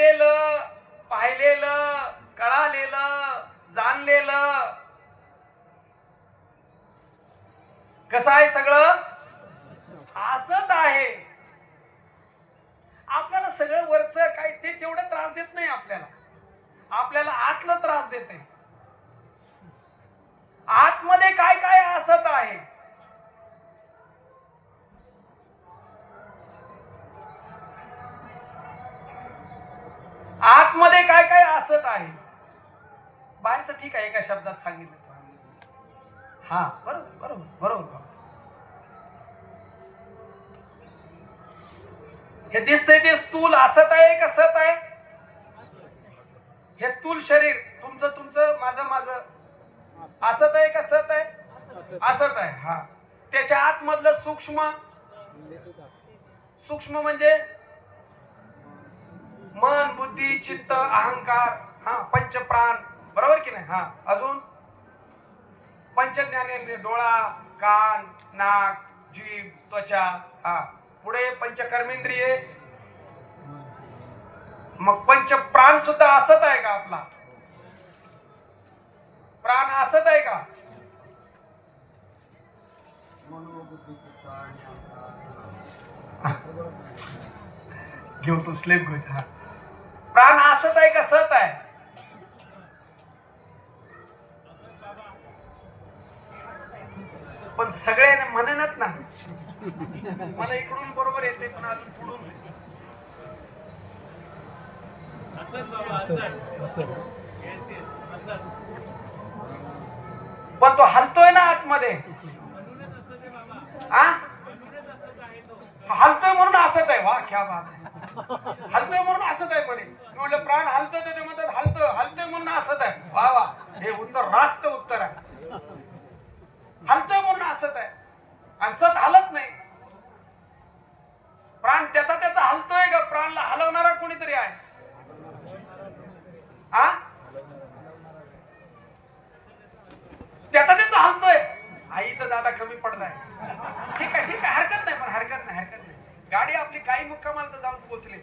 लेलं, पाहिलेलं, कळालेलं, जाणलेलं कसं आहे सगळं असंच आहे. आपल्याला सगळं वरचं काय ते तेवढं त्रास देत नाही. आपल्याला आतलं त्रास देते. आतमध्ये काय काय असत आहे. आतमध्ये काय काय असत आहे. बाहेरचं ठीक आहे एका शब्दात सांगितलं. हा बरोबर बरोबर बरोबर. हे दिसतंय ते स्थूल असत आहे का सत आहे. हे स्थूल शरीर तुमचं माझं असत आहे का सत आहे. असत आहे. हा त्याच्या आतमधलं सूक्ष्म म्हणजे मन, बुद्धी, चित्त, अहंकार, हा पंचप्राण, बरोबर की नाही. हा अजून पंचज्ञानेंद्रिय, डोळा, कान, नाक, जीभ, त्वचा, हा पुढे पंचकर्मेंद्रिये. मग पंचप्राण सुद्धा असत आहे का. आपला प्राण असत आहे का. घेऊ तू स्लेप घेऊ. हा प्राण असत आहे का सत आहे. पण सगळे म्हणेनच ना. मला इकडून बरोबर येते पण अजून पुढून पण तो हलतोय ना आतमध्ये. हलतोय म्हणून असत आहे. वा क्या बात आहे. हलतोय म्हणून असत आहे. म्हणे म्हटलं प्राण हलतोय तर ते म्हणतात हलतोय म्हणून असत आहे. वा वा हे उत्तर रास्त उत्तर आहे. हलतोय म्हणून असत आहे आणि सत हलत नाही. प्राण त्याचा हलतोय का. प्राणला हलवणारा कोणीतरी आहे. त्याचा हलतोय. आई तर दादा कमी पडलाय. ठीक आहे हरकत नाही. पण हरकत नाही. गाडी आपली काही मुक्कामाला तर जाऊन पोहोचले.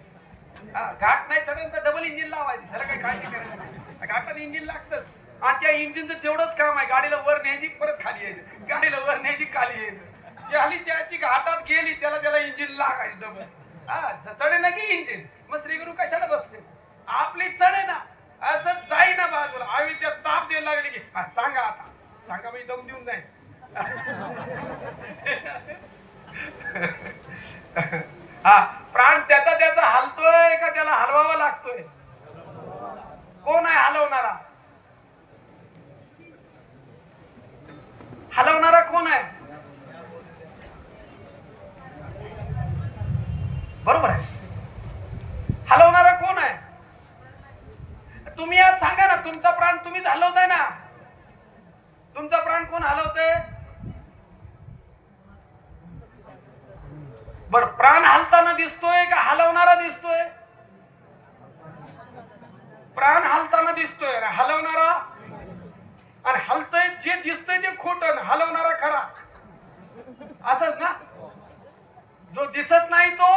घाट नाही चढेल तर डबल इंजिन लावायचं. त्याला काही काळजी करायचं. घाटात इंजिन लागतं आणि त्या इंजिनचं तेवढंच काम आहे. गाडीला वर न्यायची परत खाली यायचं. गाडीला वर न्यायची खाली यायचं. ज्याची त्याची घाटात गेली त्याला इंजिन लागायचं डबल. चढे ना की इंजिन. मग श्रीगुरु कशाला बसले. आपली चढे ना असं जाई ना बाजूला. आवीच्या ताप द्यायला लागली की सांगा आता सांगा मी दम देऊन नाही. हा प्राण त्याचा हलतोय का त्याला हलवावा लागतोय. कोण आहे हलवणारा. हलवणारा कोण आहे. बरोबर आहे. हलवणारा कोण आहे. तुम्ही आज सांगा ना. तुमचा प्राण तुम्हीच हलवताय ना. तुमचा प्राण कोण हलवतोय. बर प्राण हलताना दिसतोय का हलवणारा दिसतोय. प्राण हलताना दिसतोय हलवणारा. आणि हलतय जे दिसतंय ते खोटं हलवणारा खरा. असंच ना. जो दिसत नाही तो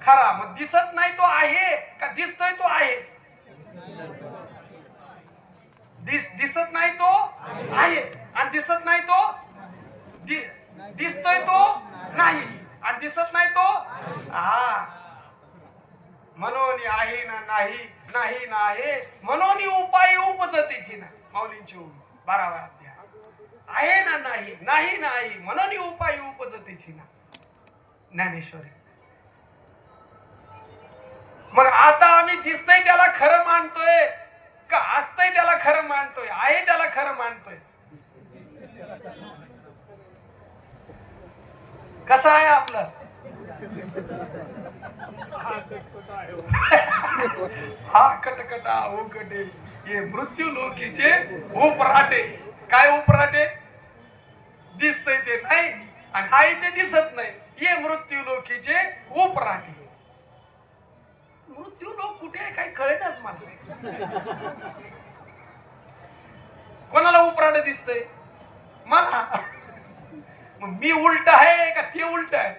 खरा. मग दिसत नाही तो आहे का दिसतोय तो आहे. दिसत नाही तो आहे आणि दिसत नाही तो दिसतोय तो नाही आणि दिसत नाही तो हा. म्हणून आहे ना नाही ना आहे. म्हणून उपाय उपजतेची ना. माऊलींची 12वा अध्याय. आहे ना नाही नाही म्हणून उपाय उपजतेची ना. ज्ञानेश्वरी. मग आता आम्ही दिसतंय त्याला खरं मानतोय का असतंय त्याला खरं मानतोय. आहे त्याला खरं मानतोय. कसं आहे आपलं. हा कटकटा उकटे ये मृत्यू लोकीचे उपराटे. काय उपराटे. दिसतंय ते नाही आणि आहे ते दिसत नाही. ये मृत्यू लोकीचे उपराटे. मृत्यू लोक कुठे आहे काही कळेनाच मला. कोणाला उपराट दिसतंय मला. मी उलट आहे का ते उलट आहे.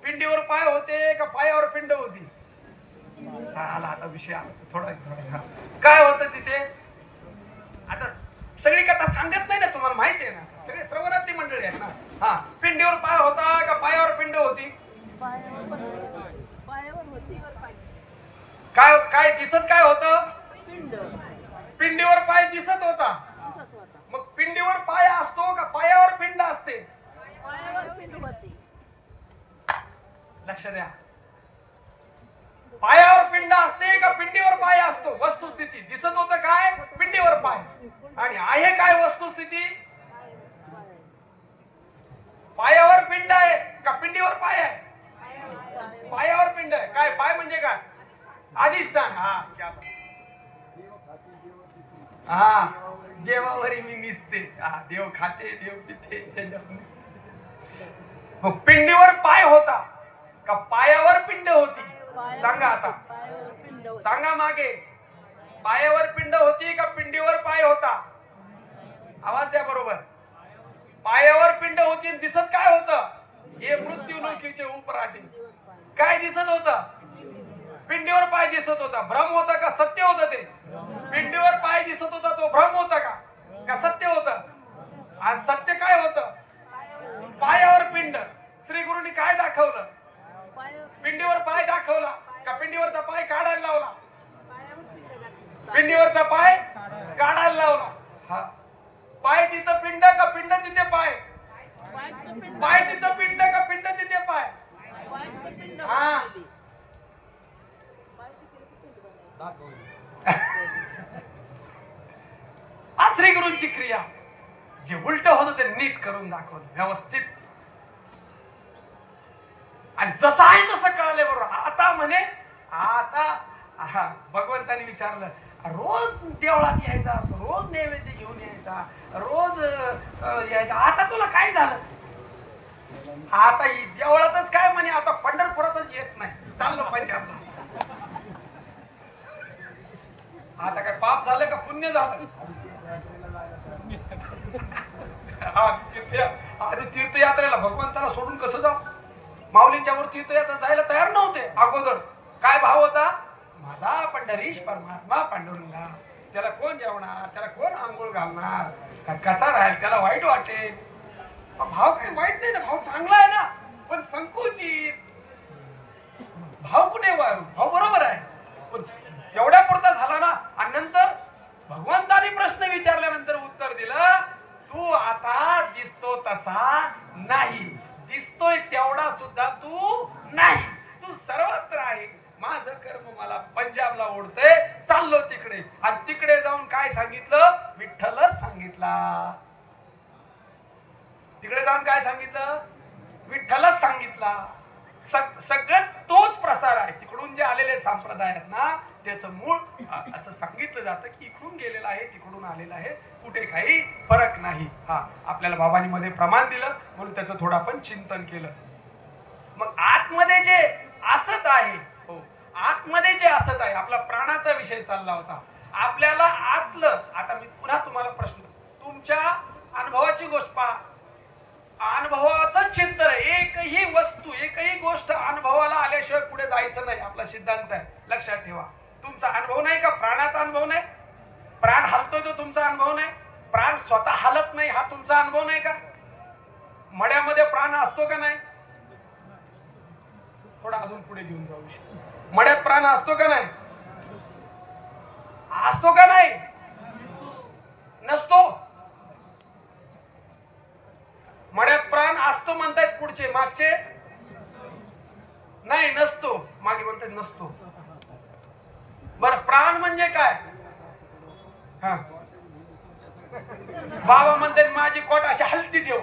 पिंडीवर पाय होते का पायावर पिंड होती. आला आता विषय आला थोडा थोडा. काय होतं तिथे आता सगळी कथा सांगत नाही ना, तुम्हाला माहिती आहे ना, सगळे श्रवणार्थी मंडळी आहेत ना. हा, पिंडीवर पाय होता का पायावर पिंड होती? काय काय दिसत काय होतं? पिंडीवर पाय दिसत होता. मग पिंडीवर पाय असतो का पायावर पिंड असते? लक्ष द्या, पायावर पिंड असते का पिंडीवर पाय असतो? वस्तुस्थिती दिसत होतं काय? पिंडीवर पाय. आणि आहे काय वस्तुस्थिती? पायावर पिंड आहे का पिंडीवर पाय आहे? पायावर पिंड आहे. काय पाय म्हणजे काय? अधिष्ठान. हा क्या बात. हा, देवावरी मी निसते. हा, देव खाते देव पिते त्याच्यावर निसते. मग पिंडीवर पाय होता का पायावर पिंड होती? सांगा आता, सांगा मागे. पायावर पिंड होती का पिंडीवर पाय होता? आवाज द्या बरोबर. पायावर पिंड होती. दिसत काय होतं? हे मृत्यूलोकीचे उपराटे. काय दिसत होतं? पिंडीवर पाय दिसत होता. भ्रम होता का सत्य होतं? ते पिंडीवर पाय दिसत होता तो भ्रम होता का सत्य होतं? आणि सत्य काय होतं? पायावर पिंड. श्री गुरुनी काय दाखवलं? पिंडीवर पाय दाखवला का पिंडीवरचा पाय काढायला लावला? पिंडीवरचा पाय काढायला लावला. हा, पाय तिथं पिंड का पिंड तिथे पाय? पाय तिथं पिंड का पिंड तिथे पाय? हा, श्री गुरूंची क्रिया जे उलट होतं ते नीट करून दाखवलं व्यवस्थित. आणि जसं आहे तसं कळाले बरोबर. आता म्हणे आता भगवंतानी विचारलं, रोज देवळात यायचा, रोज नैवेद्य घेऊन यायचा, रोज यायचा, आता तुला काय झालं? आता देवळातच काय म्हणे, आता पंढरपुरातच येत नाही, चाललं पंजाबला. आता काय पाप झालं का पुण्य झालं? आधी तीर्थयात्रेला भगवंताला सोडून कसं जाऊ? माऊलींच्या वर तीर्थयात्रा जायला तयार नव्हते अगोदर. काय भाव होता? माझा पंढरीश परमात्मा पांडुरंगा, त्याला कोण जेवणार, त्याला कोण आंघोळ घालणार, कसा राहील, त्याला वाईट वाटेल. भाव काही वाईट नाही ना, भाव चांगला आहे ना, पण संकुचित भाव कुठे वाढू? भाव बरोबर आहे, पण जेवढ्या पुरता झाला ना. आणि नंतर भगवंतानी प्रश्न विचारल्यानंतर उत्तर दिलं, तू आता दिसतो तसा नाही, दिसतोय तेवढा सुद्धा तू नाही, तू सर्वत्र आहे. माझं कर्म मला पंजाबला ओढतंय, चाललो तिकडे. आणि तिकडे जाऊन काय सांगितलं? विठ्ठलच सांगितला. तिकडे जाऊन काय सांगितलं? विठ्ठलच सांगितला. सगळ्यात तोच प्रसार आहे. तिकडून जे आलेले संप्रदाय आहेत ना, त्याचं मूळ असं सांगितलं जातं की इकडून गेलेलं आहे, तिकडून आलेलं आहे, कुठे काही फरक नाही. हा, आपल्याला बाबांनी मध्ये प्रमाण दिलं म्हणून त्याचं थोडं आपण चिंतन केलं. मग आतमध्ये जे असत आहे, हो, आतमध्ये जे असत आहे, आपला प्राणाचा विषय चालला होता. आपल्याला आतलं, आता मी पुन्हा तुम्हाला प्रश्न, तुमच्या अनुभवाची गोष्ट पहा. अनुभवाचं चिंतन, एकही वस्तू, एकही गोष्ट अनुभवाला आल्याशिवाय पुढे जायचं नाही, आपला सिद्धांत आहे. लक्षात ठेवा. तुमचा अनुभव नाही का? प्राणाचा अनुभव नाही? प्राण हलतोय तो तुमचा अनुभव नाही? प्राण स्वतः हलत नाही हा तुमचा अनुभव नाही का? मड्यामध्ये प्राण असतो का नाही? थोडा अजून पुढे घेऊन जाऊ. मड्यात प्राण असतो का नाही? असतो का नाही? नसतो. मड्यात प्राण असतो म्हणतायत पुढचे, मागचे नाही, नसतो. मागे म्हणतात नसतो. बर, प्राण म्हणजे काय? हा, बाबा म्हणतात माझी कोट अशी हलती ठेव,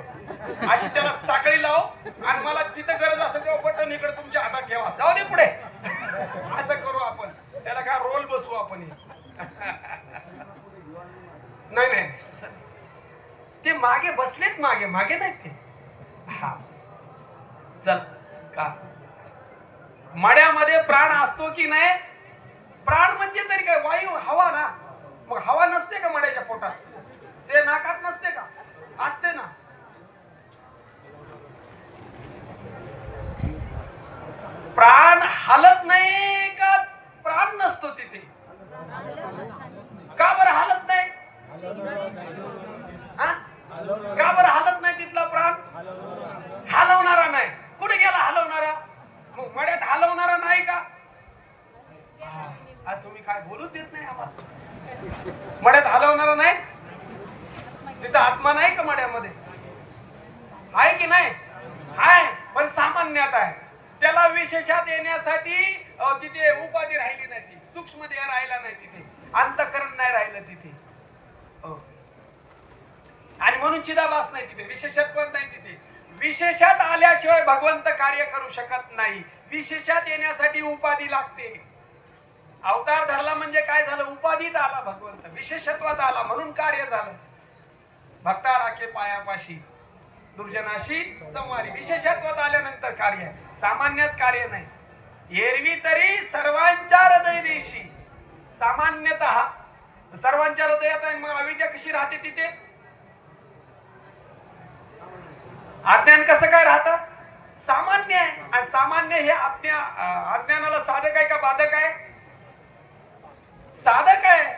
अशी त्याला साखळी लाव आणि मला तिथं गरज असेल तेव्हा बटन इकडे तुमच्या हातात ठेवा, जाऊ दे पुढे. असं करू आपण, त्याला काय रोल बसवू आपण. नाही नाही, ते मागे बसलेत, मागे मागे नाहीत ते. हा, चल का मड्यामध्ये प्राण असतो की नाही? प्राण म्हणजे तरी काय? वायू, हवा ना. मग हवा नसते का मड्याच्या पोटात? ते नाकात नसते का? असते ना. प्राण हलत नाही का नसतो तिथे. का बरं हालत नाही? हा? का बरं हालत नाही तिथला प्राण? हलवणारा नाही. कुठे गेला हलवणारा? मग मड्यात हलवणारा नाही का? तुम्ही काय बोलूच देत नाही आम्हाला. मड्यात हलवणारा नाही? तिथं आत्मा नाही का मड्यामध्ये? आहे की नाही? आहे, पण सामान्यात आहे. त्याला विशेषात येण्यासाठी तिथे उपाधी राहिली नाही, ती सूक्ष्म देह राहिला नाही तिथे, अंतःकरण नाही राहिलं तिथे. आणि म्हणून चिदाभास नाही तिथे, विशेषत्व नाही तिथे. विशेषात आल्याशिवाय भगवंत कार्य करू शकत नाही. विशेषात येण्यासाठी उपाधी लागते. अवतार धरला म्हणजे काय झालं? उपाधीत आला भगवंत, विशेषत्वात आला म्हणून कार्य झालं. भक्ता राखे पायापाशी, दुर्जनाशी संवारी. विशेषत्वात आल्यानंतर कार्य, सामान्यात कार्य नाही. एरवी तरी सर्वांच्या हृदय देशी, सामान्यतः सर्वांच्या हृदयात आहे. मग अविद्या कशी राहते तिथे? अज्ञान कसं काय राहतं? सामान्य आहे. आणि सामान्य हे अज्ञानाला साधक आहे का बाधक आहे? साधक आहे.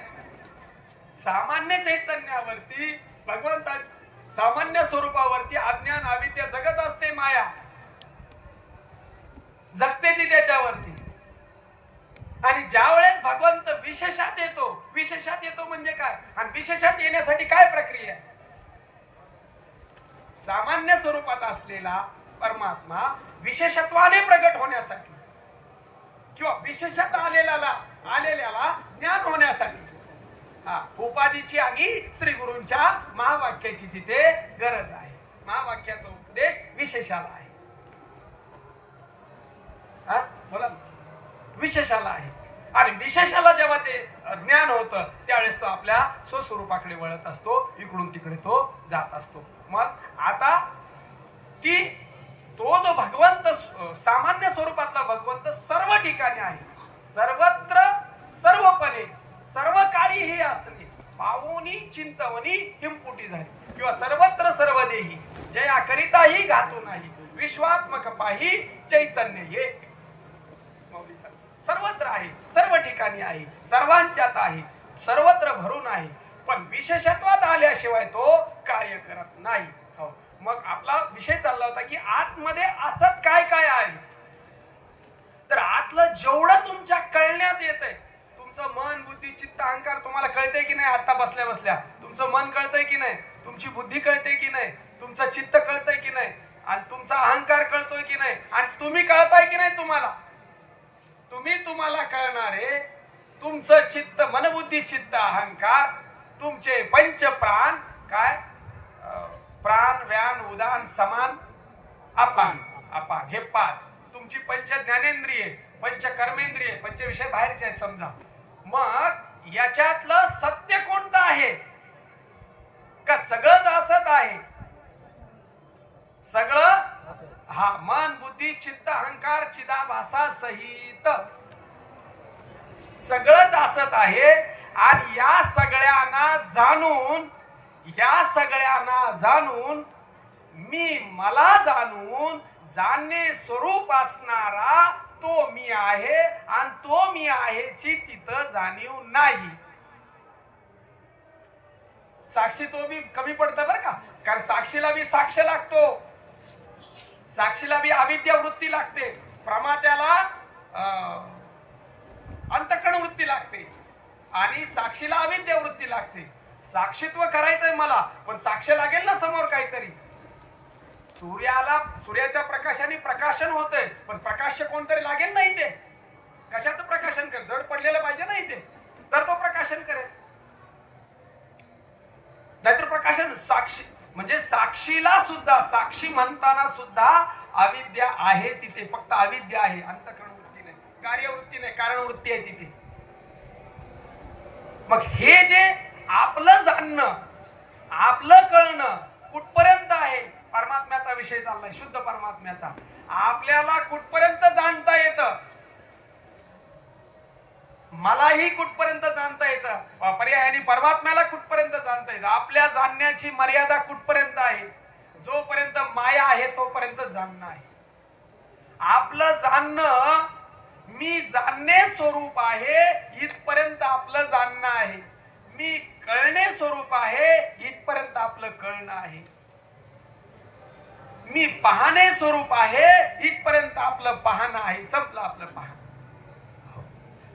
सामान्य चैतन्यावरती, भगवंताच्या सामान्य स्वरूपावरती अज्ञान अविद्या जगत असते. माया जगते ती त्याच्यावरती. आणि ज्या वेळेस भगवंत विशेषात येतो, विशेषात येतो म्हणजे काय? आणि विशेषात येण्यासाठी काय प्रक्रिया आहे? सामान्य स्वरूपात असलेला परमात्मा विशेषत्वाने प्रगट होण्यासाठी किंवा विशेषात आलेल्याला ज्ञान होण्यासाठी उपाधीची आणि श्री गुरूंच्या महावाक्याची तिथे गरज आहे. महावाक्याचा उपदेश विशेषाला आहे. बोला, विशेषाला आहे. आणि विशेषाला जेव्हा ते ज्ञान होतं त्यावेळेस तो आपल्या स्वस्वरूपाकडे वळत असतो, इकडून तिकडे तो जात असतो. मग आता तो जो भगवंत सामान्य स्वरूपातला भगवंत सर्व ठिकाणी आहे, सर्वत्र सर्वपणे सर्व काळी हे असणे, पावोनी चिंतवनी हिमपुटी झाली किंवा सर्वत्र सर्व देही जया करिताही घातू नाही, विश्वात्मक पाही चैतन्य एक. सर्वत्र आहे, सर्व ठिकाणी आहे, सर्वांच्यात आहे, सर्वत्र भरून आहे. पण विशेषत्वात आल्याशिवाय तो कार्य करत नाही. मग आपला विषय चालला होता की आतमध्ये असत काय काय आहे. तर आतलं जेवढं तुमच्या कळण्यात येतंय, तुमचं मन बुद्धी चित्त अहंकार तुम्हाला कळतंय की नाही? आता बसल्या बसल्या तुमचं मन कळतंय की नाही? तुमची बुद्धी कळते की नाही? तुमचं चित्त कळतंय की नाही? आणि तुमचा अहंकार कळतोय की नाही? आणि तुम्ही कळताय की नाही? तुम्हाला कळणारे तुमचं चित्त, मनबुद्धी चित्त अहंकार, तुमचे पंच प्राण काय? प्राण व्यान उदान समान अपान हे पाच तुमची पंच ज्ञानेंद्रिये, पंच कर्मेंद्रिये, पंच विषय बाहेरचे आहेत समजा. मग याच्यातलं सत्य कोणतं आहे? का सगळंच असत आहे? सगळं मन बुद्धी चित्त अहंकार चिदाभासा सहित सगळंच असत आहे. आणि या सगळ्यांना जाणून मी मला जाणून जाणणे स्वरूप असणारा तो मी आहे. आणि तो मी आहेची तिथं जाणीव नाही. साक्षी तो बी कमी पडतं बरं का. कारण साक्षीला बी साक्ष लागतो, साक्षीला बी अविद्या वृत्ती लागते, प्रमात्याला अंतःकरण वृत्ती लागते आणि साक्षीला अविद्या वृत्ती लागते. साक्षीत्व करायचंय मला, पण साक्ष लागेल ना समोर काहीतरी. सूर्याच्या प्रकाशाने प्रकाशन होतंय, पण प्रकाश कोणतरी लागेल ना इथे. कशाचं प्रकाशन कर? जड पडलेलं पाहिजे ना इथे, तर तो प्रकाशन करेल. नाहीतर प्रकाशन साक्षी म्हणजे साक्षीला सुद्धा, साक्षी म्हणताना सुद्धा अविद्या आहे तिथे. फक्त अविद्या आहे, अंतःकरण वृत्ती नाही, कार्यवृत्ती नाही, कारणवृत्ती आहे तिथे. मग हे जे आपलं जाणणं, आपलं कळणं कुठपर्यंत आहे? परमात्म्याचा विषय चाललाय, शुद्ध परमात्म्याचा. आपल्याला कुठपर्यंत जाणता येतं? मलाही कुठपर्यंत जाणता येतं, पर्यायाने परमात्म्याला कुठपर्यंत जाणता येतं. आपल्या जाणण्याची मर्यादा कुठपर्यंत आहे? जोपर्यंत माया आहे तोपर्यंत जाणणं आहे. आपलं जाणणं मी जाणणे स्वरूप आहे इथपर्यंत आपलं जाणणं आहे. मी कळणे स्वरूप आहे इथपर्यंत आपलं कळणं आहे. मी पाहणे स्वरूप आहे इथपर्यंत आपलं पाहणं आहे. संपलं आपलं पाहणं.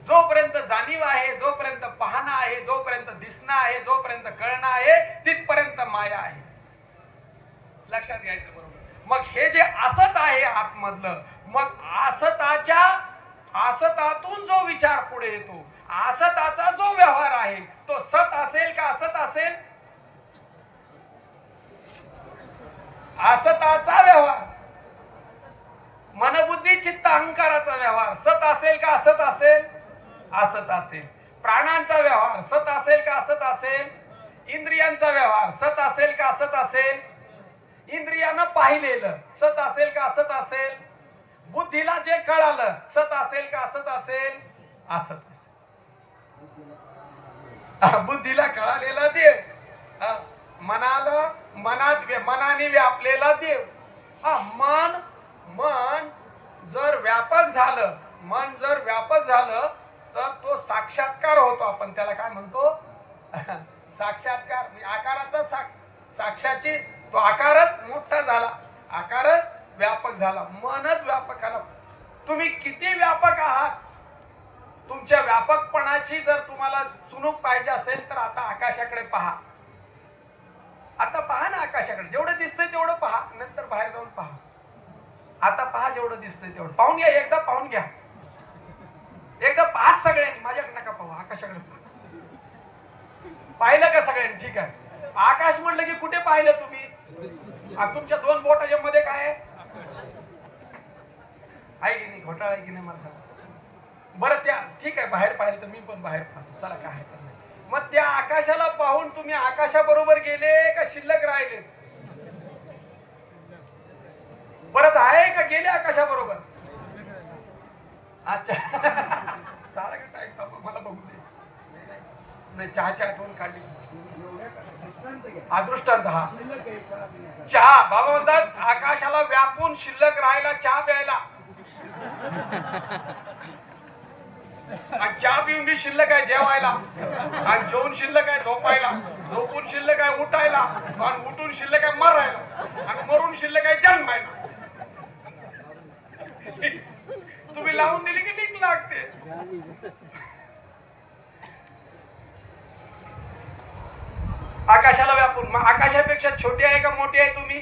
जोपर्यंत जाणीव आहे, जोपर्यंत पाहणं आहे, जोपर्यंत दिसणं आहे, जोपर्यंत कळणं आहे, तिथपर्यंत माया आहे. लक्षात घ्यायचं बरोबर. मग हे जे असत आहे आतमधलं, मग असतातून जो विचार पुढे येतो, असताचा जो व्यवहार आहे तो सत असेल का असत असेल? असताचा व्यवहार, मनबुद्धी चित्त अहंकाराचा व्यवहार सत असेल का असत असेल? असत असेल. प्राणांचा व्यवहार सत असेल का असत असेल? इंद्रियांचा व्यवहार सत असेल का असत असेल? इंद्रियानं पाहिलेलं सत असेल का असत असेल? बुद्धीला जे कळालं सत असेल का असत असेल? असत असेल. बुद्धीला कळालेला देव, मनाने व्यापलेला देव. मन जर व्यापक झालं, मन जर व्यापक झालं तर तो साक्षात्कार होतो. आपण त्याला काय म्हणतो? साक्षात्कार. आकाराचा साक्षाची तो आकारच मोठा झाला, आकारच व्यापक झाला, मनच व्यापक झाला. तुम्ही किती व्यापक आहात, तुमच्या व्यापकपणाची जर तुम्हाला चुणूक पाहिजे असेल तर आता आकाशाकडे पहा. आता पहा ना आकाशाकडे, जेवढं दिसतंय तेवढं पहा, नंतर बाहेर जाऊन पहा. आता पहा जेवढं दिसतंय तेवढं पाहून घ्या. एकदा पाहून घ्या, एकदा पाहाच सगळ्यांनी. माझ्याकडे नका पाहू, आकाशाकडे पहा. पाहिलं का सगळ्यांनी? ठीक आहे. आकाश म्हटलं की कुठे पाहिलं तुम्ही? तुमच्या दोन बोटाच्या मध्ये काय आहे की नाही? घोटाळा आहे की नाही मला सांगा बरं. त्या ठीक आहे, बाहेर पाहिलं तर मी पण बाहेर पाहतो, चला काय तर नाही. मग त्या आकाशाला पाहून तुम्ही आकाशाबरोबर गेले का शिल्लक राहिले? परत आहे का गेले आकाशाबरोबर? अच्छा. चाला का टाईम ताप मला बघू दे. नाही, चहाची आठवण काढली. दृष्टांत. हा चहा. बाबा म्हणतात आकाशाला व्यापून शिल्लक राहायला चहा प्यायला. आणि चहा पिऊन बी शिल्लक आहे जेवायला, आणि जेवून शिल्लक आहे झोपायला, झोपून शिल्लक आहे उठायला, आणि उठून शिल्लक आहे मरायला, आणि मरून शिल्लक आहे जन्मायला. तुम्ही लावून दिली की लिंक लागते. आकाशाला व्यापून. मग आकाशापेक्षा छोटी आहे का मोठी आहे तुम्ही?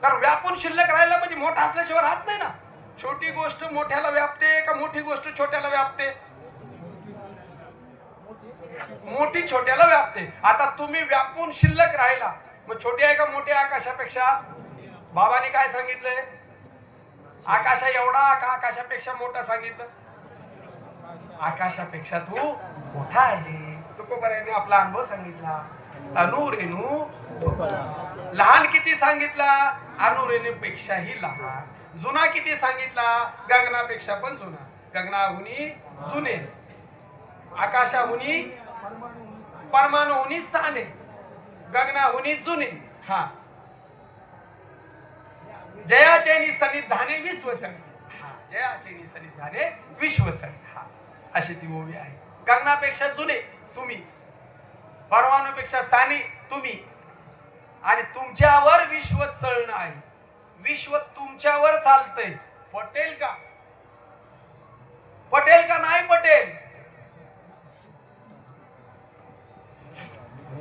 कारण व्यापून शिल्लक राहिला म्हणजे मोठा असल्याशिवाय राहत नाही ना. छोटी गोष्ट मोठ्याला व्यापते का मोठी गोष्ट छोट्याला व्यापते? मोठी छोट्याला व्यापते. आता तुम्ही व्यापून शिल्लक राहिला, मग छोटी आहे का मोठी आहे आकाशापेक्षा? बाबांनी काय सांगितलंय? आकाशा एवढा का आकाशापेक्षा मोठा सांगितलं? आकाशापेक्षा तू मोठा आहे. तुकोबारायांनी आपला अनुभव सांगितला. अणुरेणू लहान किती सांगितला? अणुरेणूपेक्षाही लहान. जुना किती सांगितला? गगनापेक्षा पण जुना. गगनाहुनी जुने, आकाशाहुनी परमाणुहुनी साने, गगनाहुनी जुने. हा जयाचेनी सन्निधाने विश्वचन. हा जयाचेनी सन्निधाने विश्वचन. हा अशी ती ओवी आहे. गगनापेक्षा जुने तुम्ही, परमाणुपेक्षा साने तुम्ही, आणि तुमच्यावर विश्व चलणं आहे. विश्व तुमच्यावर चालतंय. पटेल का? पटेल का नाही पटेल?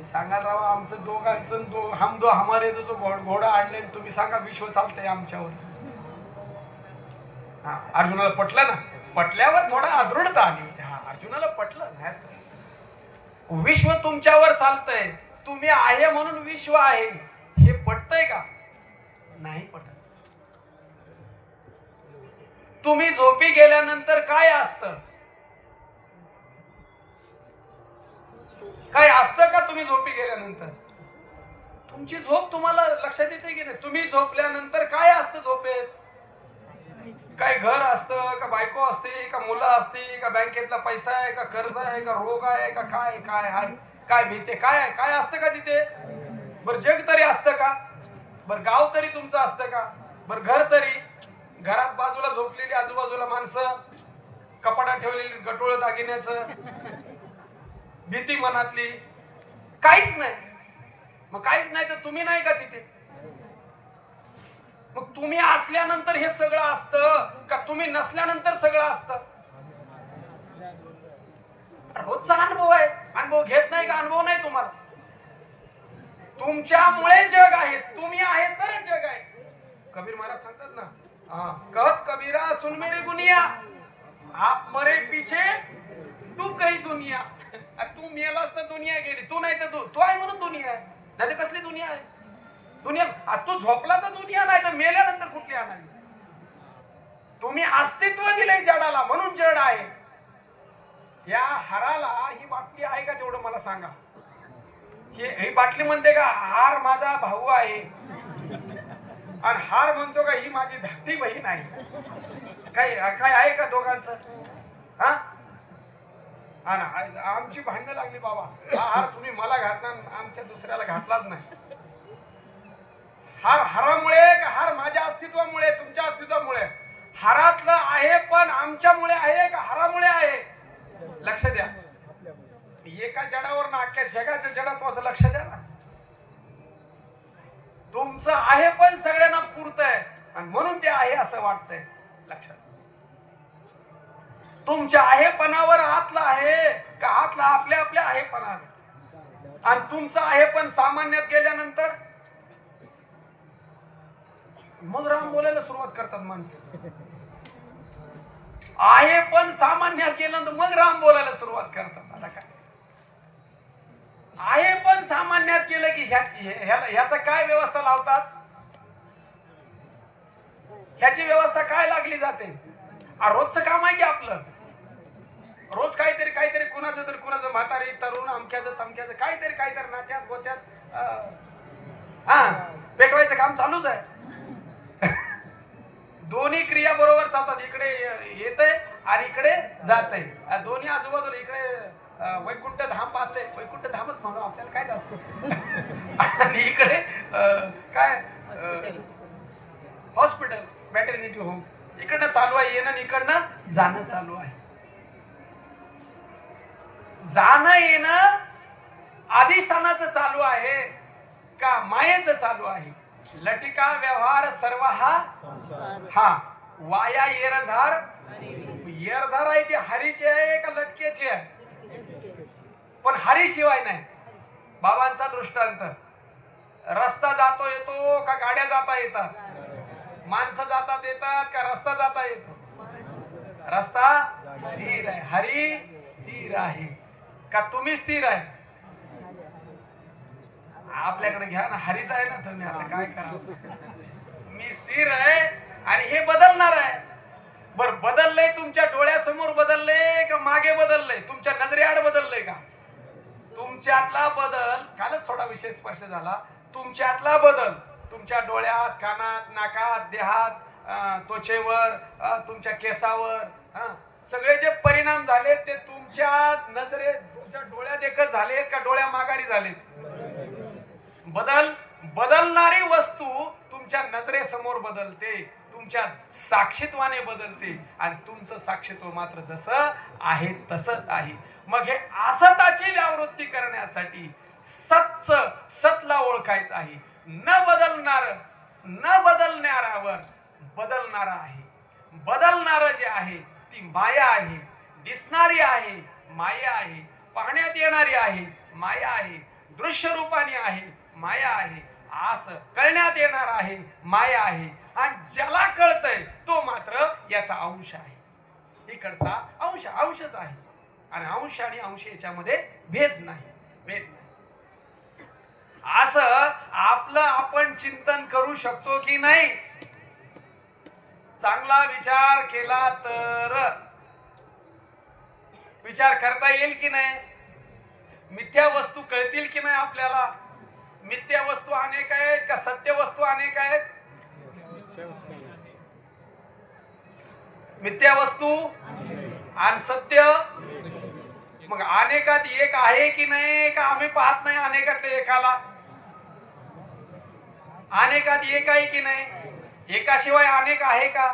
सांगाल राव आमचं दोघांचं हम दो हमारे जो घोडा आणले, तुम्ही सांगा विश्व चालतंय आमच्यावर. हा अर्जुनाला पटलं ना. पटल्यावर थोडा अदृढता आली. हा अर्जुनाला पटलं. विश्व तुमच्यावर चालतंय, तुम्ही आहे म्हणून विश्व आहे, हे पटतंय का? नाही पटत. तुम्ही झोपी गेल्यानंतर काय असतं? काय असतं का तुम्ही झोपी गेल्यानंतर? तुमची झोप तुम्हाला लक्षात येते की नाही? तुम्ही झोपल्यानंतर काय असतं झोपेत? काय घर असतं का बायको असते का मुलं असते का बँकेतला पैसा आहे का कर्ज आहे का रोग आहे का काय काय आहे? काय भीते काय आहे? काय असतं का तिथे? बरं जग तरी असतं का? बरं गाव तरी तुमचं असतं का? बरं घर तरी? घरात बाजूला झोपलेली आजूबाजूला माणसं, कपाटात ठेवलेली गटोळ दागिन्याचं, भीती मनातली, काहीच नाही. मग काहीच नाही तर तुम्ही नाही का तिथे? मग तुम्ही असल्यानंतर हे सगळं असतं का तुम्ही नसल्यानंतर सगळं असतं? रोजचा अनुभव आहे. अनुभव घेत नाही का? अनुभव नाही तुम्हाला. तुमच्यामुळे जग आहे, तुम्ही आहे तर जग आहे. कबीर महाराज सांगतात ना, कहत कबीरा सुन मेरे गुनिया, आप मरे पीछे तू काही दुनिया. तू मेलास तर दुनिया गेली, तू नाही तर तू आहे म्हणून दुनिया आहे. नाही तर कसली दुनिया आहे? दुनिया तू झोपला तर दुनिया, नाही तर मेल्यानंतर कुठली आणावी? तुम्ही अस्तित्व दिले जडाला म्हणून जड आहे. या हाराला ही बाटली आहे का तेवढं मला सांगा. ही बाटली म्हणते का हार माझा भाऊ आहे, आणि हार म्हणतो का ही माझी धाकटी बहीण आहे? काय काय आहे का दोघांचं? हा, आणि आमची भांडणं लागली बाबा, हा हार तुम्ही मला घातला, आमच्या दुसऱ्याला घातलाच नाही. हार हारामुळे का हार माझ्या अस्तित्वामुळे, तुमच्या अस्तित्वामुळे? हारातलं आहे पण आमच्यामुळे आहे का हारामुळे आहे? लक्ष द्या. एका जडावर ना अख्ख्या जगाच्या जडात्वाचं लक्ष द्या ना. तुमचं आहे पण सगळ्यांना पुरतंय आणि म्हणून ते आहे असं वाटतंय. लक्षात. तुमच्या आहेपणावर आतला आहे का आतला आपल्या आपल्या आहेपणा? आणि तुमचं आहे पण सामान्यात गेल्यानंतर मग राम बोलायला सुरुवात करतात माणसं. आहे पण सामान्यात गेल्यानंतर मग राम बोलायला सुरुवात करतात. आता काय आहे पण सामान्यात केलं की ह्याचा काय व्यवस्था लावतात? ह्याची व्यवस्था काय लागली जाते? रोजचं काम आहे की आपलं? रोज काहीतरी काहीतरी कुणाचं तरी कुणाचं म्हातारी तरुण अमक्याचं तमक्याचं काहीतरी नात्यात गोत्यात पेटवायचं काम चालूच आहे. दोन्ही क्रिया बरोबर चालतात. इकडे येतंय आणि इकडे जातंय. दोन्ही आजूबाजूला इकडे वैकुंठ धाम पाहते, वैकुंठ धामच म्हणू आपल्याला काय जात, आणि इकडे काय हॉस्पिटल मॅटर्निटी होम इकडनं चालू आहे. येणं इकडनं जाणं चालू आहे. जाणं येणं अधिष्ठानाचं चालू आहे का मायेचं चालू आहे? लटिका व्यवहार सर्व हा वाया येरझार. येरझार आहे ती हरीची आहे का लटकेची आहे? पण हरी शिवाय नाही. बाबांचा दृष्टांत, रस्ता जातो येतो का गाड्या जाता येतात? माणसं जातात येतात का रस्ता जाता येतो? रस्ता स्थिर आहे, हरी स्थिर आहे का तुम्ही स्थिर आहे? आपल्याकडे घ्या ना, हरीच आहे ना तुम्ही. आता काय करा, मी स्थिर आहे आणि हे बदलणार आहे. बर बदललंय तुमच्या डोळ्यासमोर बदललंय का मागे बदललंय? तुमच्या नजरेआड बदललंय का? तुमच्यातला बदल, कालच थोडा विषय स्पर्श झाला. तुमच्यातला बदल तुमच्या डोळ्यात, कानात, नाकात, देहात, त्वचेवर, तुमच्या केसावर सगळे जे परिणाम झाले ते तुमच्या नजरेत, तुमच्या डोळ्यात एकच झालेत का डोळ्या माघारी झालेत? बदलणारी वस्तू तुमच्या नजरेसमोर बदलते, तुमच्या साक्षीत्वाने बदलते, आणि तुमचं साक्षीत्व मात्र जसं आहे तसंच आहे. मग हे असताची व्यावृत्ती करण्यासाठी सतला ओळखायचं आहे. न बदलणाऱ्यावर बदलणारा आहे. बदलणारं जे आहे ती माया आहे. दिसणारी आहे माया आहे, पाहण्यात येणारी आहे माया आहे, दृश्य रूपाने आहे माया आहे, असं कळण्यात येणार आहे माया आहे. आणि ज्याला कळतंय तो मात्र याचा अंश आहे. इकडचा अंशच आहे. आणि अंश आणि अंश याच्यामध्ये भेद नाही. असं आपलं आपण चिंतन करू शकतो की नाही? चांगला विचार केला तर विचार करता येईल की नाही? मिथ्या वस्तू कळतील की नाही आपल्याला? मिथ्या वस्तू अनेक आहेत का सत्य वस्तू अनेक आहेत? मिथ्या वस्तू आणि सत्य. मग अनेकात एक आहे की नाही? का आम्ही पाहत नाही अनेकातल्या एकाला? अनेकात एक आहे की नाही? एकाशिवाय अनेक आहे का?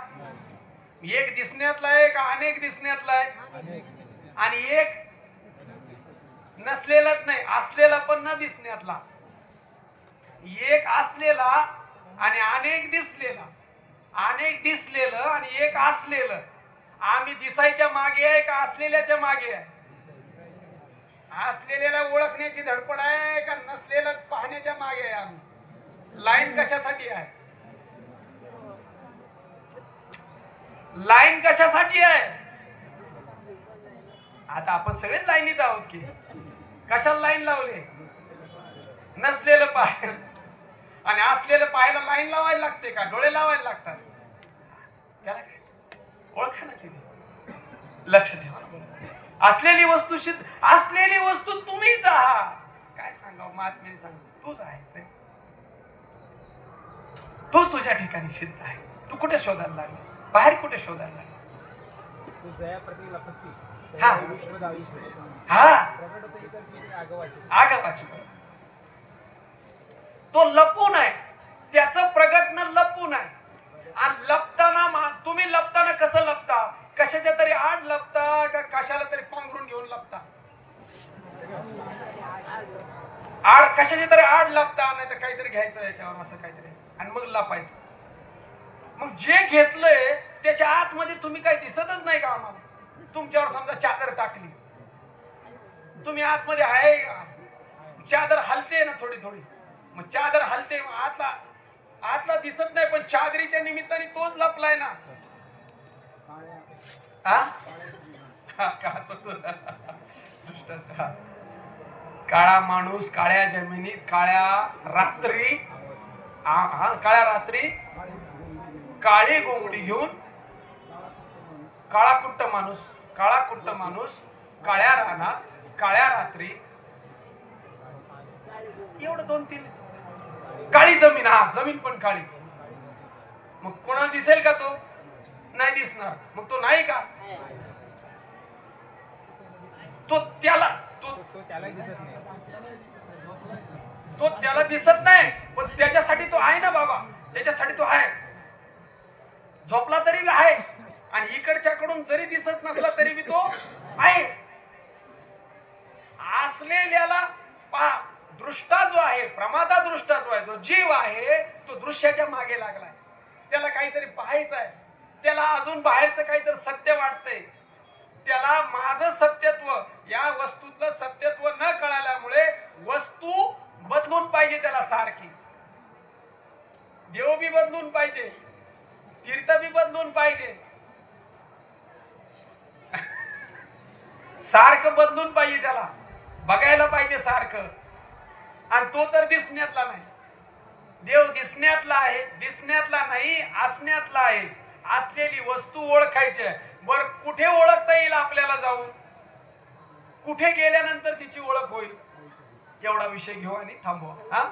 एक दिसण्यातला आहे का अनेक दिसण्यातला आहे? आणि एक नसलेलाच नाही, असलेला पण न दिसण्यातला. एक असलेला आणि अनेक दिसलेला, अनेक दिसलेलं आणि एक असलेलं. आम्ही दिसायच्या मागे आहे का असलेल्याच्या मागे आहे? असलेल्याला ओळखण्याची धडपड आहे का नसलेलं पाहण्याच्या मागे आहे? आम्ही लाईन कशासाठी आहे? लाईन कशासाठी आहे? आता आपण सगळेच लाईनीत आहोत की कशाला लाईन लावले? नसलेलं पाहायला आणि असलेलं पाहायला लाईन लावायला लागते का? डोळे लावायला लागतात? त्याला काय ओळखा ना तिथे. लक्ष ठेवा. असलेली वस्तू सिद्ध, असलेली वस्तू तुम्हीच आहात. काय सांगावं महात्म्याने सांग, तूच आहेस. तूच तुझ्या ठिकाणी सिद्ध आहे. तू कुठे शोधायला लागला? बाहेर कुठे शोधायला लागला? हा हा आगावाची. तो लपून आहे, त्याचं प्रगटन लपून आहे. आणि लपताना तुम्ही लपताना कसं लपता? कशाच्या तरी आड लपता का कशाला तरी पांघरून घेऊन लपता? आड कशाच्या तरी आड लपता, नाही तर काहीतरी घ्यायचं याच्यावर असं काहीतरी आणि मग लपायचं. मग जे घेतलंय त्याच्या आतमध्ये तुम्ही काही दिसतच नाही का आम्हाला? तुमच्यावर समजा चादर टाकली, तुम्ही आतमध्ये आहे, चादर हलते ना थोडी थोडी, मग चादर हलते, आतला आतला दिसत नाही, पण चादरीच्या निमित्ताने तोच लपलाय ना. काळा माणूस काळ्या जमिनीत काळ्या रात्री, काळ्या रात्री काळी गोंगडी घेऊन, काळा कुट्ट माणूस, काळा कुट्ट माणूस काळ्या रानात काळ्या रात्री, एवढं 2-3. काळी जमीन, हा जमीन पण काळी. मग कोणाला दिसेल का? तो नाही दिसणार. मग तो नाही का? तो त्याला दिसत नाही, पण त्याच्यासाठी तो आहे ना बाबा. त्याच्यासाठी तो आहे. झोपला तरी बी आहे आणि इकडच्याकडून जरी दिसत नसला तरी बी तो आहे. असलेल्याला पहा, दृष्टा जो आहे, प्रमादा दृष्टा जो आहे, जो जीव आहे, तो दृश्याच्या मागे लागलाय. त्याला काहीतरी पाहायचं आहे, त्याला अजून बाहेरचं काहीतरी सत्य वाटतंय. त्याला माझं सत्यत्व, या वस्तूतलं सत्यत्व न कळाल्यामुळे वस्तू बदलून पाहिजे त्याला सारखी. देव बी बदलून पाहिजे, तीर्थ बी बदलून पाहिजे, सारखं बदलून पाहिजे. त्याला बघायला पाहिजे सारखं. आणि तो तर दिसण्यातला नाही. देव दिसण्यातला आहे, दिसण्यातला नाही, असण्यातला आहे. असलेली वस्तू ओळखायची आहे. बर कुठे ओळखता येईल आपल्याला? जाऊन कुठे गेल्यानंतर तिची ओळख होईल? एवढा विषय घेऊ आणि थांबवा. हा,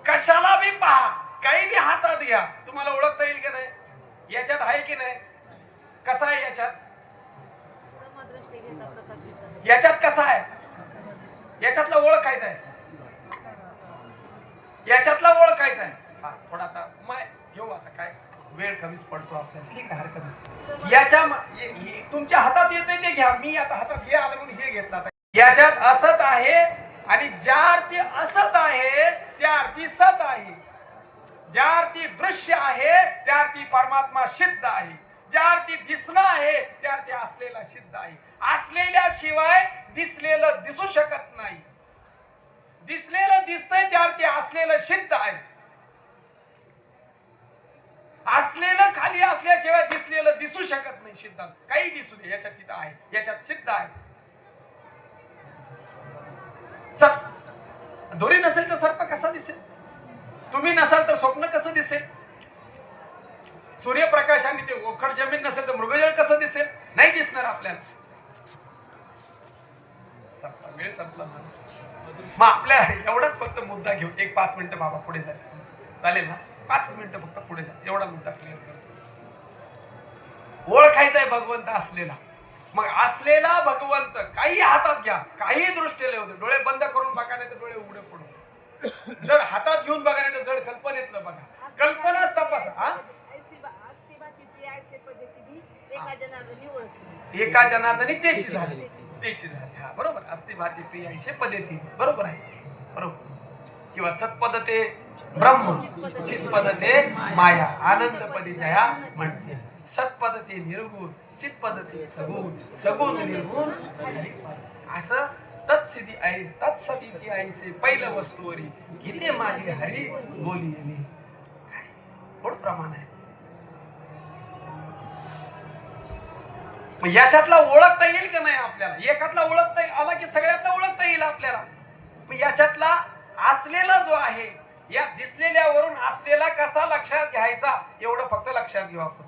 कशाला बी पहा, काही बी हातात घ्या, तुम्हाला ओळखता येईल की नाही? याच्यात आहे की नाही? कसा आहे याच्यात? याच्यात कसा आहे? याच्यातला ओळखायचा आहे, याच्यातला ओळखायचा आहे. हा, थोडा आता मग घेऊ. आता काय वेळ कमीच पडतो आपल्याला, ठीक आहे, हरकत नाही. याच्या तुमच्या हातात येते ते घ्या. मी आता हातात हे आलं म्हणून हे घेतलं. आता याच्यात असत आहे आणि ज्या अर्थी असत आहे त्या अर्थी सत आहे. ज्या अर्थी दृश्य आहे त्या अर्थी परमात्मा सिद्ध आहे. ज्या अर्थी दिसणं आहे त्या अर्थी असलेला सिद्ध आहे. असलेल्या शिवाय दिसलेलं दिसू शकत नाही. दिसलेलं दिसतंय त्या अर्थी असलेलं सिद्ध आहे. असलेलं खाली असल्याशिवाय दिसलेलं दिसू शकत नाही. सिद्ध काही दिसू दे, याच्यात तिथं आहे, याच्यात सिद्ध आहे. दोरी नसेल तर सर्प कसा दिसेल? तुम्ही नसाल तर स्वप्न कसं दिसेल? सूर्यप्रकाशाने ते ओखड जमीन नसेल तर मृगजळ कसं दिसेल? नाही दिसणार आपल्याला. वेळ संपला. मग आपल्या एवढाच फक्त मुद्दा घेऊ. एक 5 मिनिटं बाबा पुढे जा, चालेल ना? 5 मिनिटं फक्त पुढे जा, एवढा मुद्दा क्लिअर करतो. ओळखायचा आहे भगवंत असलेला. मग असलेला भगवंत काही हातात घ्या, काही दृष्टीला होते. डोळे बंद करून बघा, नाही तर डोळे उघडे पडून. जर हातात घेऊन बघा, नाही तर जड कल्पनेतलं बघा. कल्पनाच तपासा. एका जनार्दनी त्याची झाली, त्याची झाली. हा बरोबर. अस्ति भाती प्रिय ऐसे पदेती, बरोबर आहे, बरोबर. किंवा सत्पद ते ब्रह्म, चित्पद ते माया, आनंद पदी जया म्हणते. सत्पद ते निर्गुण, चित्पद ते सगुण, सगुण निर्गुण असं तत्सिद्धी आई तत्सदिती ऐसे पहिलं वस्तूवरी गीते माझी हरी बोली येणे. काय प्रमाण आहे. याच्यातला ओळखता येईल का नाही आपल्याला? एकातला ओळखता आला की सगळ्यातला ओळखता येईल आपल्याला. याच्यातला असलेला जो आहे, या दिसलेल्यावरून असलेला कसा लक्षात घ्यायचा एवढं फक्त लक्षात घेऊ आपण.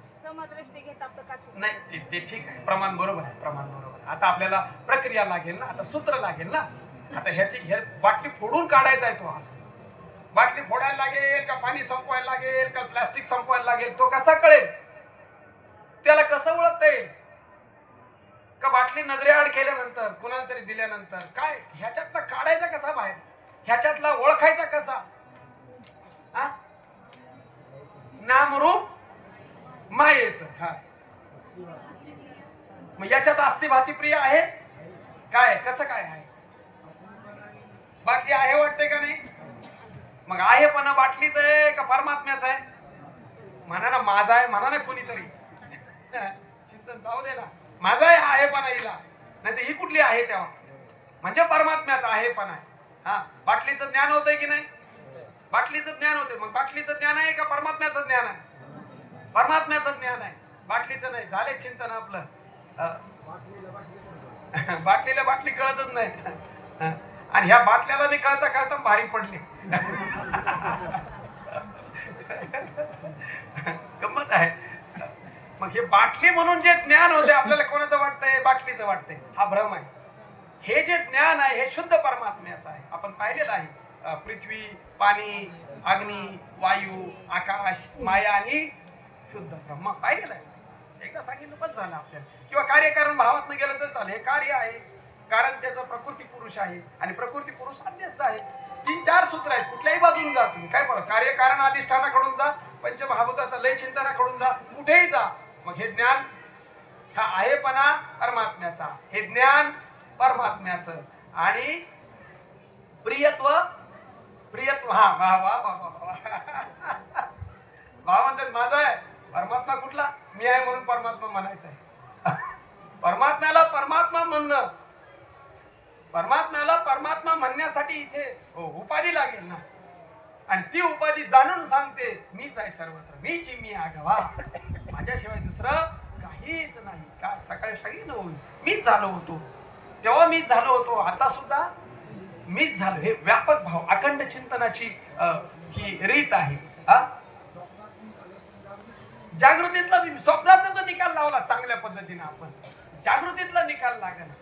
नाही ते ठीक आहे, प्रमाण बरोबर आहे, प्रमाण बरोबर. आता आपल्याला प्रक्रिया लागेल ना, आता सूत्र लागेल ना. आता ह्याची बाटली फोडून काढायचा आहे तो. बाटली फोडायला लागेल का, पाणी संपवायला लागेल का, प्लास्टिक संपवायला लागेल, तो कसा कळेल? त्याला कसं ओळखता येईल? का बाटली नजरेआड केल्यानंतर, कुणाला तरी दिल्यानंतर, काय ह्याच्यातला काढायचा कसा बाहेर? ह्याच्यातला ओळखायचा कसा? नामरूप मायेच. हा मग याच्यात अस्ति भाती प्रिय आहे काय? कसं काय आहे? बाटली आहे वाटते का नाही? मग आहे पण बाटलीच आहे का परमात्म्याच आहे? म्हणा ना माझा आहे, म्हणा ना कोणीतरी. चिंतन जाऊ दे ना, माझा आहे पण हिला, नाही तर ही कुठली आहे तेव्हा? म्हणजे परमात्म्याचा आहे पण आहे. हा बाटलीचं ज्ञान होतंय की नाही? बाटलीचं ज्ञान होते. मग बाटलीचं ज्ञान आहे का परमात्म्याचं ज्ञान आहे? परमात्म्याचं ज्ञान आहे, बाटलीचं नाही. झाले चिंतन आपलं. बाटलीला बाटली कळतच नाही, आणि ह्या बाटल्याला मी कळता कळता भारी पडले. गंमत आहे. मग हे बाटली म्हणून जे ज्ञान होते आपल्याला कोणाचं वाटतंय? बाटलीचं वाटतंय. हा भ्रम आहे. हे जे ज्ञान आहे हे शुद्ध परमात्म्याचं आहे. आपण पाहिलेलं आहे, पृथ्वी, पाणी, अग्नी, वायू, आकाश, माया आणि शुद्ध ब्रह्म पाहिलेलं आहे. एकदा सांगितलं पण झालं आपल्याला. किंवा कार्यकारण भावात गेलं तर चालेल. हे कार्य आहे, कारण त्याचा प्रकृती पुरुष आहे आणि प्रकृती पुरुष अध्यस्त आहे. 3-4 सूत्र आहेत. कुठल्याही बाजून जा तुम्ही, काय बघा, कार्यकारण अधिष्ठानाकडून जा, पंचमहाभूताचा लय चिंतनाकडून जा, कुठेही जा. मग हे ज्ञान हा आहेपणा परमात्म्याचा, हे ज्ञान परमात्म्याचं. आणि प्रियत्व, प्रियत्व हा वा वा वा वा भाव म्हणतात माझा आहे. परमात्मा कुठला? मी आहे म्हणून परमात्मा म्हणायचा आहे. परमात्म्याला परमात्मा म्हणणं, परमात्म्याला परमात्मा म्हणण्यासाठी इथे उपाधी लागेल ना. आणि ती उपाधी जाणून सांगते मीच आहे सर्वत्र, मीच मी आगवा, माझ्याशिवाय दुसरं काहीच नाही. का सकाळी सगळी न होईल, मीच झालो होतो तेव्हा, मीच झालो होतो आता सुद्धा मीच झालो. हे व्यापक भाव, अखंड चिंतनाची ही रीत आहे. जागृतीतला स्वप्नाचा निकाल लावला चांगल्या पद्धतीने. आपण जागृतीतला निकाल लागला.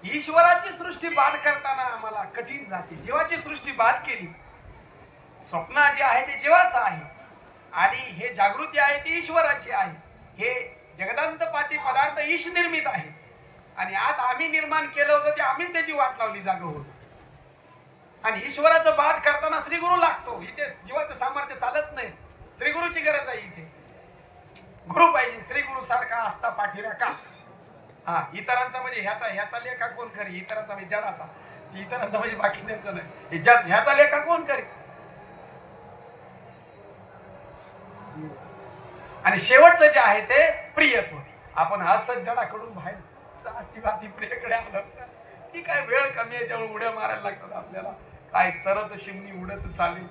ईश्वराची सृष्टी बाद करताना आम्हाला कठीण जाते. जीवाची सृष्टी बाद केली. स्वप्न जे आहे ते जीवाचं आहे आणि हे जागृती आहे ती ईश्वराची आहे. हे जगदांतपाती पदार्थ ईश निर्मित आहे आणि आज आम्ही निर्माण केलं होतं ते आम्हीच त्याची वाट लावली जाग होत. आणि ईश्वराचं बाद करताना श्रीगुरु लागतो. इथे जीवाचं सामर्थ्य चालत नाही, श्रीगुरूची गरज आहे. इथे गुरु पाहिजे. श्रीगुरु सारखा असता पाठीरा का. हा इतरांचा म्हणजे ह्याचा लेखा कोण करी? इतरांचा म्हणजे जडाचा, इतरांचा म्हणजे बाकीच्यांचं नाही. ह्याचा लेखा कोण करी? आणि शेवटचं जे आहे ते प्रियत्व. आपण असं जडाकडून बाहेर अस्तिभाती प्रियकडे आलो की काय वेळ कमी आहे त्यामुळे उड्या मारायला लागतात आपल्याला. काय सरत चिमणी उडत चालली,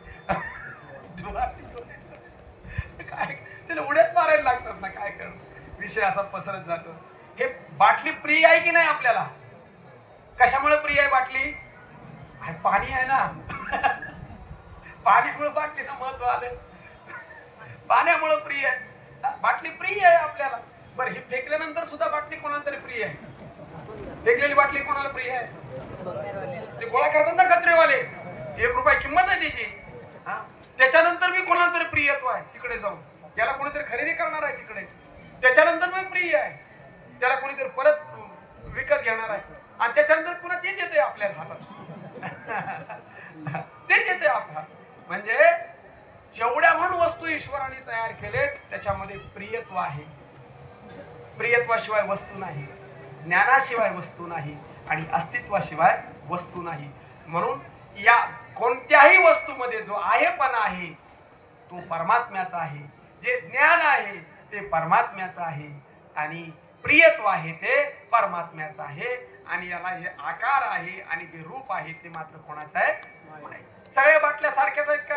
काय त्याला उड्यात मारायला लागतात ना. काय करणं, विषय असा पसरत जातो. हे बाटली प्रिय आहे की नाही आपल्याला? कशामुळे प्रिय आहे बाटली? पाणी आहे ना. पाण्यामुळे बाटलीला महत्व आलं. पाण्यामुळे प्रिय आहे बाटली, प्रिय आहे आपल्याला. बरं, हे फेकल्यानंतर सुद्धा बाटली कोणाला तरी प्रिय आहे. फेकलेली बाटली कोणाला प्रिय आहे? ते गोळा करतात ना कचरेवाले, 1 रुपया किंमत आहे त्याची. त्याच्यानंतर मी कोणाला तरी प्रियत्व आहे. तिकडे जाऊन याला कोणीतरी खरेदी करणार आहे तिकडे, त्याच्यानंतर मी प्रिय आहे. त्याला कोणीतरी परत विकत घेणार आहे आणि त्याच्यानंतर पुन्हा तेच येते आपल्या हातात. तेच येते आपल्या. म्हणजे जेवढ्या म्हणून वस्तू ईश्वराने तयार केले त्याच्यामध्ये प्रियत्व आहे. प्रियत्वाशिवाय वस्तू नाही, ज्ञानाशिवाय वस्तू नाही आणि अस्तित्वाशिवाय वस्तू नाही. म्हणून या कोणत्याही वस्तूमध्ये जो आहेपणा आहे तो परमात्म्याचा आहे, जे ज्ञान आहे ते परमात्म्याचं आहे आणि प्रियत्व आहे ते परमात्म्याचं आहे आणि याला जे आकार आहे आणि जे रूप आहे ते मात्र कोणाचं आहे? सगळ्या बाटल्या सारख्याच आहेत का?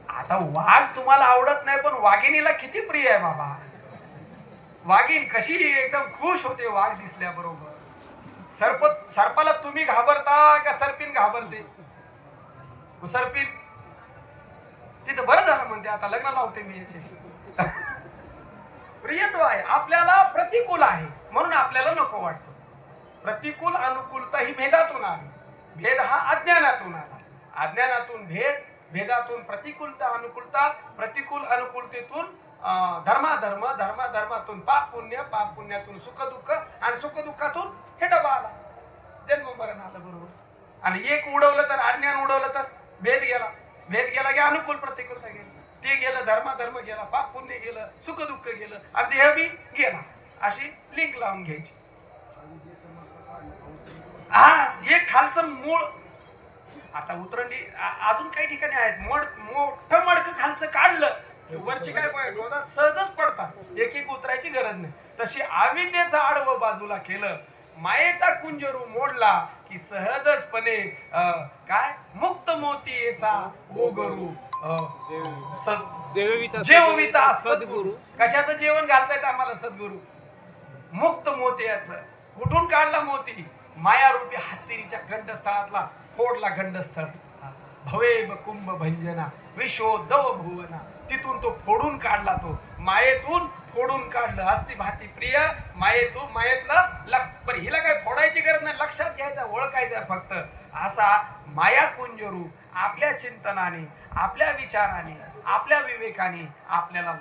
आता वाघ तुम्हाला आवडत नाही पण वाघिणीला किती प्रिय आहे बाबा. वाघीण कशी एकदम खुश होते वाघ दिसल्याबरोबर. सर्पाला तुम्ही घाबरता का सर्पिन घाबरते? सर्पिन तिथं बरं झालं म्हणते आता लग्न लावते मी याच्याशी. प्रियत्व आहे. आपल्याला प्रतिकूल आहे म्हणून आपल्याला नको वाटतो. प्रतिकूल अनुकूलता ही भेदातून आली. भेद हा अज्ञानातून आला. अज्ञानातून भेद, भेदातून प्रतिकूलता अनुकूलता, प्रतिकूल अनुकूलतेतून धर्माधर्म, धर्माधर्मातून पाप पुण्य, पाप पुण्यातून सुख दुःख आणि सुख दुःखातून हे डबा आला, जन्म मरण आलं बरोबर. आणि एक उडवलं तर अज्ञान उडवलं तर भेद गेला. भेद गेला की अनुकूल प्रतिकूलता गेली. ते गेलं, धर्माधर्म गेला, पाप पुण्य गेलं, सुख दुःख गेलं आणि देह बी गेला. अशी लिंक लावून घ्यायची. हा एक खालचं मूळ. आता उतरंडी अजून काही ठिकाणी आहेत. मोठं मडकं खालचं काढलं वरची काय गोदात सहजच पडतात. एक एक उतरायची गरज नाही. तशी अविद्येचं आडवं बाजूला केलं, मायेचा कुंजरू मोडला की सहजचपणे काय मुक्त मोतीचा ओगरू जेविता सद्गुरु. कशाचं जेवण घालतायत आम्हाला सद्गुरु? मुक्त मोत्याचं. कुठून काढला मोती? मायारूपी हत्तीच्या गंडस्थळातला फोडला गंडस्थळ. भवेब कुंभ भंजना विश्वोद्धव भुवना. तिथून तो फोडून काढला. तो मायेतून फोडून काढलं. अस्ति भाती प्रिय मायेतून. मायेतलं पण हिला काय फोडायची गरज नाही, लक्षात घ्यायचं, ओळखायचं फक्त. असा माया कुंजरू आपल्या चिंतनाने, आपल्या विचाराने, आपल्या विवेकाने आपल्याला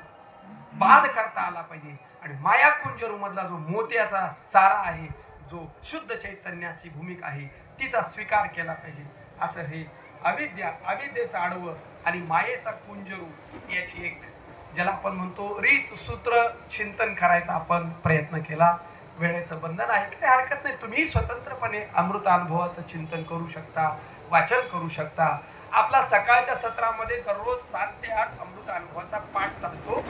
बाध करता आला पाहिजे. आणि माया कुंजरू मधला जो मोत्याचा चारा आहे, जो शुद्ध चैतन्याची भूमिका आहे, तिचा स्वीकार केला पाहिजे. असं हे अविद्या, अविद्येचं आडवं आणि मायेचा कुंजरू याची एक ज्याला आपण म्हणतो रीत सूत्र चिंतन करायचा आपण प्रयत्न केला. वेळेचं बंधन आहे, काही हरकत नाही. तुम्ही स्वतंत्रपणे अमृत अनुभवाचं चिंतन करू शकता, वाचन करू शकता. आपला सकाळच्या सत्रामध्ये दररोज 7 ते 8 अमृत अनुभवाचा पाठ चालतो.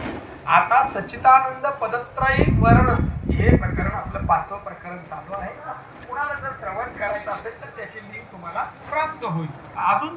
आता सच्चिदानंद पदत्रयी वर्ण हे प्रकरण आपलं 5वं प्रकरण चालू आहे. कुणाला जर श्रवण करायचं असेल तर त्याची लिंक तुम्हाला प्राप्त होईल. अजून